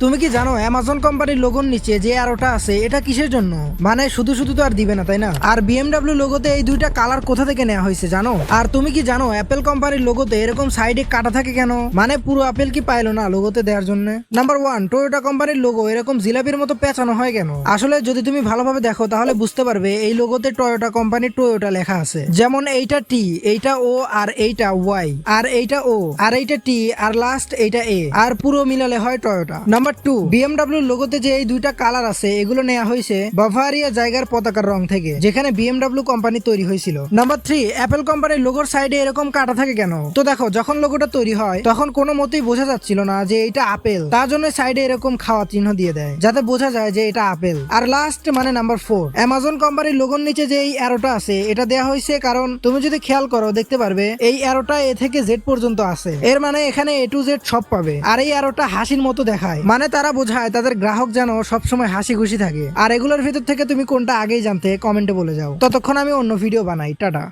তুমি কি জানো অ্যামাজন কোম্পানির লোগোর নিচে যে অ্যারোটা আছে এটা কিসের জন্য? মানে শুধু শুধু তো আর দিবে না, তাই না? আর বিএমডব্লিউ লোগোতে এই দুইটা কালার কোথা থেকে নেওয়া হয়েছে জানো? আর তুমি কি জানো অ্যাপেল কোম্পানির লোগোতে এরকম সাইডে কাটা থাকে কেন? মানে পুরো আপেল কি পাইলো না লোগোতে দেওয়ার জন্য? নাম্বার 1, টয়োটা কোম্পানির লোগো এরকম জিলাপির মতো পেঁচানো হয় কেন? আসলে যদি তুমি ভালোভাবে দেখো তাহলে বুঝতে পারবে এই লোগোতে টয়োটা কোম্পানির টয়োটা লেখা আছে। যেমন এইটা টি, এইটা ও, আর এইটা ওয়াই, আর এইটা ও, আর এইটা টি, আর লাস্ট এইটা এ, আর পুরো মিলালে হয় টয়োটা। নাম্বার 2, বিএমডব্লিউ লোগোতে যে এই দুইটা কালার আছে এগুলো নেওয়া হয়েছে বাভারিয়া জায়গার পতাকার রং থেকে, যেখানে বিএমডব্লিউ কোম্পানি তৈরি হয়েছিল। নাম্বার 3, অ্যাপেল কোম্পানির লোগোর সাইডে এরকম কাটা থাকে কেন? তো দেখো যখন লোগোটা তৈরি হয় তখন কোনো মতেই বোঝা যাচ্ছিল না যে এটা আপেল, তার জন্য সাইডে এরকম খাওয়া চিহ্ন দিয়ে দেয় যাতে বোঝা যায় যে এটা আপেল। আর লাস্ট মানে নাম্বার 4, অ্যামাজন কোম্পানির লোগোর নিচে যে এই অ্যারোটা আছে এটা দেওয়া হয়েছে কারণ তুমি যদি খেয়াল করো দেখতে পারবে এই অ্যারোটা এ থেকে জেড পর্যন্ত আছে, এর মানে এখানে এ টু জেড সব পাবে। আর এই অ্যারোটা হাসির মতো দেখায়, মানে তারা বোঝায় তাদের গ্রাহক যেন সবসময় হাসি খুশি থাকে। আর এগুলোর ভিতর থেকে তুমি কোনটা আগেই জানতে কমেন্টে বলে যাও। ততক্ষণ আমি অন্য ভিডিও বানাই। টাটা।